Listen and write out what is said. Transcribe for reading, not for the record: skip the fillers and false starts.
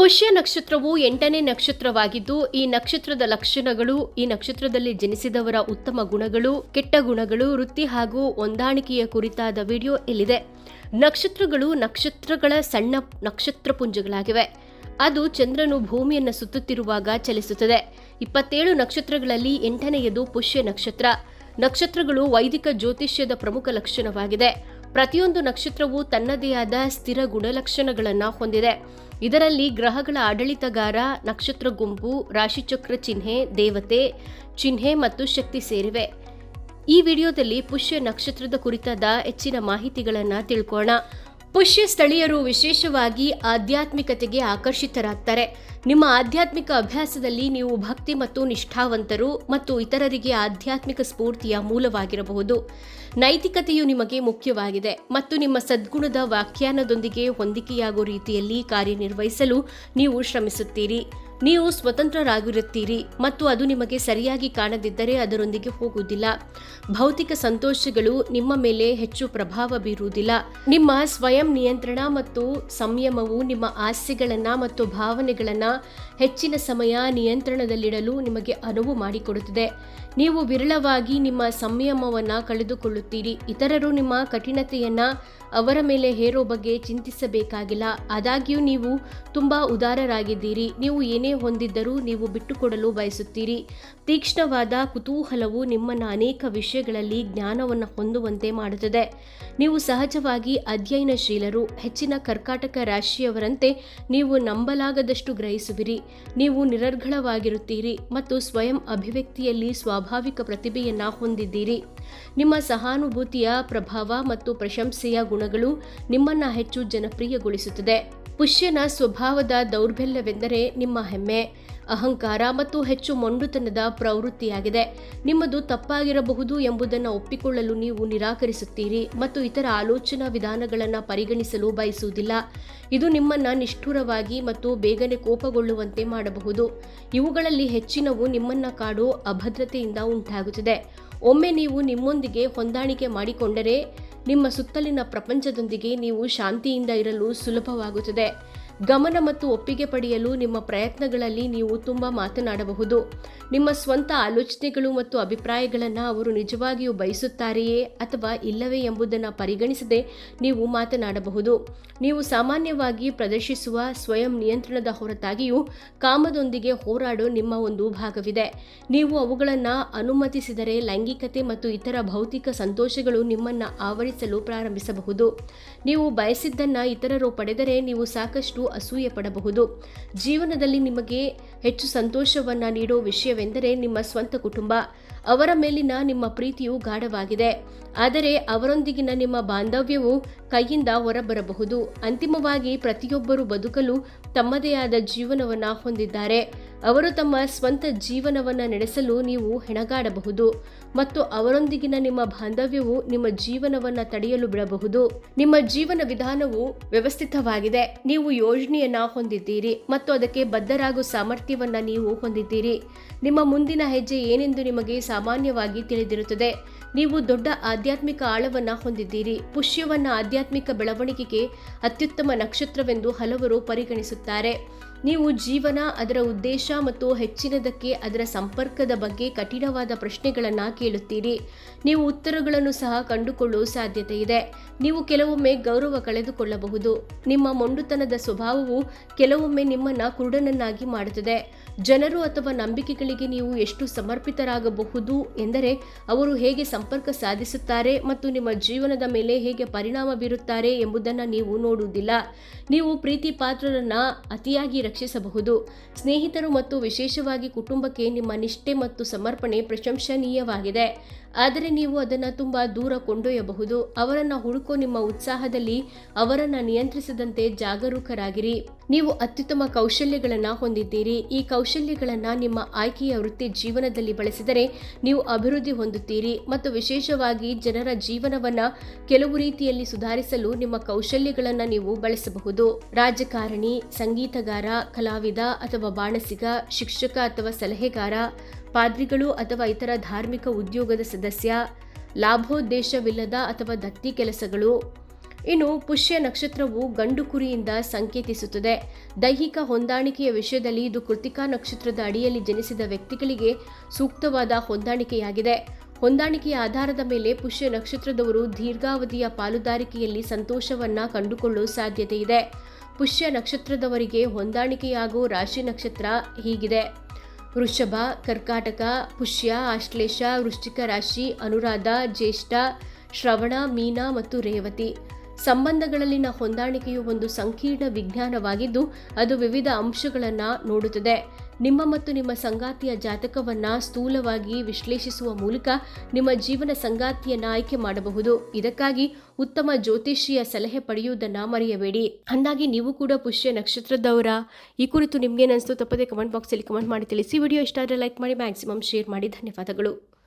ಪುಷ್ಯ ನಕ್ಷತ್ರವು 8ನೇ ನಕ್ಷತ್ರವಾಗಿದ್ದು ಈ ನಕ್ಷತ್ರದ ಲಕ್ಷಣಗಳು, ಈ ನಕ್ಷತ್ರದಲ್ಲಿ ಜನಿಸಿದವರ ಉತ್ತಮ ಗುಣಗಳು, ಕೆಟ್ಟ ಗುಣಗಳು, ವೃತ್ತಿ ಹಾಗೂ ಹೊಂದಾಣಿಕೆಯ ಕುರಿತಾದ ವಿಡಿಯೋ ಇಲ್ಲಿದೆ. ನಕ್ಷತ್ರಗಳು ನಕ್ಷತ್ರಗಳ ಸಣ್ಣ ನಕ್ಷತ್ರಪುಂಜಗಳಾಗಿವೆ. ಅದು ಚಂದ್ರನು ಭೂಮಿಯನ್ನು ಸುತ್ತುತ್ತಿರುವಾಗ ಚಲಿಸುತ್ತದೆ. 27 ನಕ್ಷತ್ರಗಳಲ್ಲಿ 8ನೆಯದು ಪುಷ್ಯ ನಕ್ಷತ್ರ. ನಕ್ಷತ್ರಗಳು ವೈದಿಕ ಜ್ಯೋತಿಷ್ಯದ ಪ್ರಮುಖ ಲಕ್ಷಣವಾಗಿದೆ. ಪ್ರತಿಯೊಂದು ನಕ್ಷತ್ರವು ತನ್ನದೇ ಆದ ಸ್ಥಿರ ಗುಣಲಕ್ಷಣಗಳನ್ನು ಹೊಂದಿದೆ. ಇದರಲ್ಲಿ ಗ್ರಹಗಳ ಆಡಳಿತಗಾರ, ನಕ್ಷತ್ರ ಗುಂಪು, ರಾಶಿಚಕ್ರ ಚಿಹ್ನೆ, ದೇವತೆ ಚಿಹ್ನೆ ಮತ್ತು ಶಕ್ತಿ ಸೇರಿವೆ. ಈ ವಿಡಿಯೋದಲ್ಲಿ ಪುಷ್ಯ ನಕ್ಷತ್ರದ ಕುರಿತಾದ ಹೆಚ್ಚಿನ ಮಾಹಿತಿಗಳನ್ನು ತಿಳ್ಕೋಣ. ಪುಷ್ಯ ಸ್ಥಳೀಯರು ವಿಶೇಷವಾಗಿ ಆಧ್ಯಾತ್ಮಿಕತೆಗೆ ಆಕರ್ಷಿತರಾಗ್ತಾರೆ. ನಿಮ್ಮ ಆಧ್ಯಾತ್ಮಿಕ ಅಭ್ಯಾಸದಲ್ಲಿ ನೀವು ಭಕ್ತಿ ಮತ್ತು ನಿಷ್ಠಾವಂತರು ಮತ್ತು ಇತರರಿಗೆ ಆಧ್ಯಾತ್ಮಿಕ ಸ್ಫೂರ್ತಿಯ ಮೂಲವಾಗಿರಬಹುದು. ನೈತಿಕತೆಯು ನಿಮಗೆ ಮುಖ್ಯವಾಗಿದೆ ಮತ್ತು ನಿಮ್ಮ ಸದ್ಗುಣದ ವ್ಯಾಖ್ಯಾನದೊಂದಿಗೆ ಹೊಂದಿಕೆಯಾಗುವ ರೀತಿಯಲ್ಲಿ ಕಾರ್ಯನಿರ್ವಹಿಸಲು ನೀವು ಶ್ರಮಿಸುತ್ತೀರಿ. ನೀವು ಸ್ವತಂತ್ರರಾಗಿರುತ್ತೀರಿ ಮತ್ತು ಅದು ನಿಮಗೆ ಸರಿಯಾಗಿ ಕಾಣದಿದ್ದರೆ ಅದರೊಂದಿಗೆ ಹೋಗುವುದಿಲ್ಲ. ಭೌತಿಕ ಸಂತೋಷಗಳು ನಿಮ್ಮ ಮೇಲೆ ಹೆಚ್ಚು ಪ್ರಭಾವ ಬೀರುವುದಿಲ್ಲ. ನಿಮ್ಮ ಸ್ವಯಂ ನಿಯಂತ್ರಣ ಮತ್ತು ಸಂಯಮವು ನಿಮ್ಮ ಆಸೆಗಳನ್ನು ಮತ್ತು ಭಾವನೆಗಳನ್ನು ಹೆಚ್ಚಿನ ಸಮಯ ನಿಯಂತ್ರಣದಲ್ಲಿಡಲು ನಿಮಗೆ ಅನುವು ಮಾಡಿಕೊಡುತ್ತದೆ. ನೀವು ವಿರಳವಾಗಿ ನಿಮ್ಮ ಸಂಯಮವನ್ನು ಕಳೆದುಕೊಳ್ಳುತ್ತೀರಿ. ಇತರರು ನಿಮ್ಮ ಕಠಿಣತೆಯನ್ನು ಅವರ ಮೇಲೆ ಹೇರೋ ಬಗ್ಗೆ ಚಿಂತಿಸಬೇಕಾಗಿಲ್ಲ. ಆದಾಗ್ಯೂ ನೀವು ತುಂಬಾ ಉದಾರರಾಗಿದ್ದೀರಿ. ನೀವು ಏನೇ ಹೊಂದಿದ್ದರೂ ನೀವು ಬಿಟ್ಟುಕೊಡಲು ಬಯಸುತ್ತೀರಿ. ತೀಕ್ಷ್ಣವಾದ ಕುತೂಹಲವು ನಿಮ್ಮನ್ನು ಅನೇಕ ವಿಷಯಗಳಲ್ಲಿ ಜ್ಞಾನವನ್ನು ಹೊಂದುವಂತೆ ಮಾಡುತ್ತದೆ. ನೀವು ಸಹಜವಾಗಿ ಅಧ್ಯಯನಶೀಲರು. ಹೆಚ್ಚಿನ ಕರ್ಕಾಟಕ ರಾಶಿಯವರಂತೆ ನೀವು ನಂಬಲಾಗದಷ್ಟು ಗ್ರಹಿಸುವಿರಿ. ನೀವು ನಿರರ್ಗಳವಾಗಿರುತ್ತೀರಿ ಮತ್ತು ಸ್ವಯಂ ಅಭಿವ್ಯಕ್ತಿಯಲ್ಲಿ ಸ್ವಾಭಾವಿಕ ಪ್ರತಿಭೆಯನ್ನು ಹೊಂದಿದ್ದೀರಿ. ನಿಮ್ಮ ಸಹಾನುಭೂತಿಯ ಪ್ರಭಾವ ಮತ್ತು ಪ್ರಶಂಸೆಯ ಗುಣಗಳು ನಿಮ್ಮನ್ನು ಹೆಚ್ಚು ಜನಪ್ರಿಯಗೊಳಿಸುತ್ತದೆ. ಪುಷ್ಯನ ಸ್ವಭಾವದ ದೌರ್ಬಲ್ಯವೆಂದರೆ ನಿಮ್ಮ ಹೆಮ್ಮೆ, ಅಹಂಕಾರ ಮತ್ತು ಹೆಚ್ಚು ಮೊಂಡುತನದ ಪ್ರವೃತ್ತಿಯಾಗಿದೆ. ನಿಮ್ಮದು ತಪ್ಪಾಗಿರಬಹುದು ಎಂಬುದನ್ನು ಒಪ್ಪಿಕೊಳ್ಳಲು ನೀವು ನಿರಾಕರಿಸುತ್ತೀರಿ ಮತ್ತು ಇತರ ಆಲೋಚನಾ ವಿಧಾನಗಳನ್ನು ಪರಿಗಣಿಸಲು ಬಯಸುವುದಿಲ್ಲ. ಇದು ನಿಮ್ಮನ್ನು ನಿಷ್ಠುರವಾಗಿ ಮತ್ತು ಬೇಗನೆ ಕೋಪಗೊಳ್ಳುವಂತೆ ಮಾಡಬಹುದು. ಇವುಗಳಲ್ಲಿ ಹೆಚ್ಚಿನವು ನಿಮ್ಮನ್ನು ಕಾಡೋ ಅಭದ್ರತೆಯಿಂದ ಉಂಟಾಗುತ್ತದೆ. ಒಮ್ಮೆ ನೀವು ನಿಮ್ಮೊಂದಿಗೆ ಹೊಂದಾಣಿಕೆ ಮಾಡಿಕೊಂಡರೆ ನಿಮ್ಮ ಸುತ್ತಲಿನ ಪ್ರಪಂಚದೊಂದಿಗೆ ನೀವು ಶಾಂತಿಯಿಂದ ಇರಲು ಸುಲಭವಾಗುತ್ತದೆ. ಗಮನ ಮತ್ತು ಒಪ್ಪಿಗೆ ಪಡೆಯಲು ನಿಮ್ಮ ಪ್ರಯತ್ನಗಳಲ್ಲಿ ನೀವು ತುಂಬ ಮಾತನಾಡಬಹುದು. ನಿಮ್ಮ ಸ್ವಂತ ಆಲೋಚನೆಗಳು ಮತ್ತು ಅಭಿಪ್ರಾಯಗಳನ್ನು ಅವರು ನಿಜವಾಗಿಯೂ ಬಯಸುತ್ತಾರೆಯೇ ಅಥವಾ ಇಲ್ಲವೇ ಎಂಬುದನ್ನು ಪರಿಗಣಿಸದೆ ನೀವು ಮಾತನಾಡಬಹುದು. ನೀವು ಸಾಮಾನ್ಯವಾಗಿ ಪ್ರದರ್ಶಿಸುವ ಸ್ವಯಂ ನಿಯಂತ್ರಣದ ಹೊರತಾಗಿಯೂ ಕಾಮದೊಂದಿಗೆ ಹೋರಾಡೋ ನಿಮ್ಮ ಒಂದು ಭಾಗವಿದೆ. ನೀವು ಅವುಗಳನ್ನು ಅನುಮತಿಸಿದರೆ ಲೈಂಗಿಕತೆ ಮತ್ತು ಇತರ ಭೌತಿಕ ಸಂತೋಷಗಳು ನಿಮ್ಮನ್ನು ಆವರಿಸಲು ಪ್ರಾರಂಭಿಸಬಹುದು. ನೀವು ಬಯಸಿದ್ದನ್ನು ಇತರರು ಪಡೆದರೆ ನೀವು ಸಾಕಷ್ಟು ಅಸೂಯೆ ಪಡಬಹುದು. ಜೀವನದಲ್ಲಿ ನಿಮಗೆ ಹೆಚ್ಚು ಸಂತೋಷವನ್ನು ನೀಡೋ ವಿಷಯವೆಂದರೆ ನಿಮ್ಮ ಸ್ವಂತ ಕುಟುಂಬ. ಅವರ ಮೇಲಿನ ನಿಮ್ಮ ಪ್ರೀತಿಯು ಗಾಢವಾಗಿದೆ, ಆದರೆ ಅವರೊಂದಿಗಿನ ನಿಮ್ಮ ಬಾಂಧವ್ಯವು ಕೈಯಿಂದ ಹೊರಬರಬಹುದು. ಅಂತಿಮವಾಗಿ ಪ್ರತಿಯೊಬ್ಬರು ಬದುಕಲು ತಮ್ಮದೇ ಆದ ಜೀವನವನ್ನು ಹೊಂದಿದ್ದಾರೆ. ಅವರು ತಮ್ಮ ಸ್ವಂತ ಜೀವನವನ್ನು ನಡೆಸಲು ನೀವು ಹೆಣಗಾಡಬಹುದು ಮತ್ತು ಅವರೊಂದಿಗಿನ ನಿಮ್ಮ ಬಾಂಧವ್ಯವು ನಿಮ್ಮ ಜೀವನವನ್ನು ತಡೆಯಲು ಬಿಡಬಹುದು. ನಿಮ್ಮ ಜೀವನ ವಿಧಾನವು ವ್ಯವಸ್ಥಿತವಾಗಿದೆ. ನೀವು ಯೋಜನೆಯನ್ನು ಹೊಂದಿದ್ದೀರಿ ಮತ್ತು ಅದಕ್ಕೆ ಬದ್ಧರಾಗುವ ಸಾಮರ್ಥ್ಯವನ್ನು ನೀವು ಹೊಂದಿದ್ದೀರಿ. ನಿಮ್ಮ ಮುಂದಿನ ಹೆಜ್ಜೆ ಏನೆಂದು ನಿಮಗೆ ಸಾಮಾನ್ಯವಾಗಿ ತಿಳಿದಿರುತ್ತದೆ. ನೀವು ದೊಡ್ಡ ಆಧ್ಯಾತ್ಮಿಕ ಆಳವನ್ನು ಹೊಂದಿದ್ದೀರಿ. ಪುಷ್ಯವನ್ನು ಆಧ್ಯಾತ್ಮಿಕ ಬೆಳವಣಿಗೆಗೆ ಅತ್ಯುತ್ತಮ ನಕ್ಷತ್ರವೆಂದು ಹಲವರು ಪರಿಗಣಿಸುತ್ತಾರೆ. ನೀವು ಜೀವನ, ಅದರ ಉದ್ದೇಶ ಮತ್ತು ಹೆಚ್ಚಿನದಕ್ಕೆ ಅದರ ಸಂಪರ್ಕದ ಬಗ್ಗೆ ಕಠಿಣವಾದ ಪ್ರಶ್ನೆಗಳನ್ನು ಕೇಳುತ್ತೀರಿ. ನೀವು ಉತ್ತರಗಳನ್ನು ಸಹ ಕಂಡುಕೊಳ್ಳುವ ಸಾಧ್ಯತೆ ಇದೆ. ನೀವು ಕೆಲವೊಮ್ಮೆ ಗೌರವ ಕಳೆದುಕೊಳ್ಳಬಹುದು. ನಿಮ್ಮ ಮೊಂಡುತನದ ಸ್ವಭಾವವು ಕೆಲವೊಮ್ಮೆ ನಿಮ್ಮನ್ನು ಕುರುಡನನ್ನಾಗಿ ಮಾಡುತ್ತದೆ. ಜನರು ಅಥವಾ ನಂಬಿಕೆಗಳಿಗೆ ನೀವು ಎಷ್ಟು ಸಮರ್ಪಿತರಾಗಬಹುದು ಎಂದರೆ ಅವರು ಹೇಗೆ ಸಂಪರ್ಕ ಸಾಧಿಸುತ್ತಾರೆ ಮತ್ತು ನಿಮ್ಮ ಜೀವನದ ಮೇಲೆ ಹೇಗೆ ಪರಿಣಾಮ ಬೀರುತ್ತಾರೆ ಎಂಬುದನ್ನು ನೀವು ನೋಡುವುದಿಲ್ಲ. ನೀವು ಪ್ರೀತಿ ಪಾತ್ರರನ್ನು ಅತಿಯಾಗಿ ರಕ್ಷಿಸಬಹುದು. ಸ್ನೇಹಿತರು ಮತ್ತು ವಿಶೇಷವಾಗಿ ಕುಟುಂಬಕ್ಕೆ ನಿಮ್ಮ ನಿಷ್ಠೆ ಮತ್ತು ಸಮರ್ಪಣೆ ಪ್ರಶಂಸನೀಯವಾಗಿದೆ, ಆದರೆ ನೀವು ಅದನ್ನು ತುಂಬ ದೂರ ಕೊಂಡೊಯ್ಯಬಹುದು. ಅವರನ್ನು ಹುಡುಕೋ ನಿಮ್ಮ ಉತ್ಸಾಹದಲ್ಲಿ ಅವರನ್ನು ನಿಯಂತ್ರಿಸದಂತೆ ಜಾಗರೂಕರಾಗಿರಿ. ನೀವು ಅತ್ಯುತ್ತಮ ಕೌಶಲ್ಯಗಳನ್ನು ಹೊಂದಿದ್ದೀರಿ. ಈ ಕೌಶಲ್ಯಗಳನ್ನು ನಿಮ್ಮ ಆಯ್ಕೆಯ ವೃತ್ತಿ ಜೀವನದಲ್ಲಿ ಬಳಸಿದರೆ ನೀವು ಅಭಿವೃದ್ಧಿ ಹೊಂದುತ್ತೀರಿ ಮತ್ತು ವಿಶೇಷವಾಗಿ ಜನರ ಜೀವನವನ್ನು ಕೆಲವು ರೀತಿಯಲ್ಲಿ ಸುಧಾರಿಸಲು ನಿಮ್ಮ ಕೌಶಲ್ಯಗಳನ್ನು ನೀವು ಬಳಸಬಹುದು. ರಾಜಕಾರಣಿ, ಸಂಗೀತಗಾರ, ಕಲಾವಿದ ಅಥವಾ ಬಾಣಸಿಗ, ಶಿಕ್ಷಕ ಅಥವಾ ಸಲಹೆಗಾರ, ಪಾದ್ರಿಗಳು ಅಥವಾ ಇತರ ಧಾರ್ಮಿಕ ಉದ್ಯೋಗದ ಸದಸ್ಯ, ಲಾಭೋದ್ದೇಶವಿಲ್ಲದ ಅಥವಾ ದತ್ತಿ ಕೆಲಸಗಳು, ಇನ್ನು ಪುಷ್ಯ ನಕ್ಷತ್ರವು ಗಂಡು ಕುರಿಯಿಂದ ಸಂಕೇತಿಸುತ್ತದೆ. ದೈಹಿಕ ಹೊಂದಾಣಿಕೆಯ ವಿಷಯದಲ್ಲಿ ಇದು ಕೃತಿಕಾ ನಕ್ಷತ್ರದ ಅಡಿಯಲ್ಲಿ ಜನಿಸಿದ ವ್ಯಕ್ತಿಗಳಿಗೆ ಸೂಕ್ತವಾದ ಹೊಂದಾಣಿಕೆಯಾಗಿದೆ. ಹೊಂದಾಣಿಕೆಯ ಆಧಾರದ ಮೇಲೆ ಪುಷ್ಯ ನಕ್ಷತ್ರದವರು ದೀರ್ಘಾವಧಿಯ ಪಾಲುದಾರಿಕೆಯಲ್ಲಿ ಸಂತೋಷವನ್ನ ಕಂಡುಕೊಳ್ಳುವ ಸಾಧ್ಯತೆ ಇದೆ. ಪುಷ್ಯ ನಕ್ಷತ್ರದವರಿಗೆ ಹೊಂದಾಣಿಕೆಯಾಗುವ ರಾಶಿ ನಕ್ಷತ್ರ ಹೀಗಿದೆ: ವೃಷಭ, ಕರ್ಕಾಟಕ, ಪುಷ್ಯ, ಆಶ್ಲೇಷ, ವೃಶ್ಚಿಕ ರಾಶಿ, ಅನುರಾಧ, ಜ್ಯೇಷ್ಠ, ಶ್ರವಣ, ಮೀನ ಮತ್ತು ರೇವತಿ. ಸಂಬಂಧಗಳಲ್ಲಿನ ಹೊಂದಾಣಿಕೆಯು ಒಂದು ಸಂಕೀರ್ಣ ವಿಜ್ಞಾನವಾಗಿದ್ದು ಅದು ವಿವಿಧ ಅಂಶಗಳನ್ನು ನೋಡುತ್ತದೆ. ನಿಮ್ಮ ಮತ್ತು ನಿಮ್ಮ ಸಂಗಾತಿಯ ಜಾತಕವನ್ನು ಸ್ಥೂಲವಾಗಿ ವಿಶ್ಲೇಷಿಸುವ ಮೂಲಕ ನಿಮ್ಮ ಜೀವನ ಸಂಗಾತಿಯನ್ನು ಆಯ್ಕೆ ಮಾಡಬಹುದು. ಇದಕ್ಕಾಗಿ ಉತ್ತಮ ಜ್ಯೋತಿಷಿಯ ಸಲಹೆ ಪಡೆಯುವುದನ್ನು ಮರೆಯಬೇಡಿ. ಅಂದಾಗಿ ನೀವು ಕೂಡ ಪುಷ್ಯ ನಕ್ಷತ್ರದವರ? ಈ ಕುರಿತು ನಿಮ್ಗೇನು ಅನಿಸ್ತು ತಪ್ಪದೆ ಕಮೆಂಟ್ ಬಾಕ್ಸಲ್ಲಿ ಕಮೆಂಟ್ ಮಾಡಿ ತಿಳಿಸಿ. ವಿಡಿಯೋ ಇಷ್ಟ ಆದರೆ ಲೈಕ್ ಮಾಡಿ, ಮ್ಯಾಕ್ಸಿಮಮ್ ಶೇರ್ ಮಾಡಿ. ಧನ್ಯವಾದಗಳು.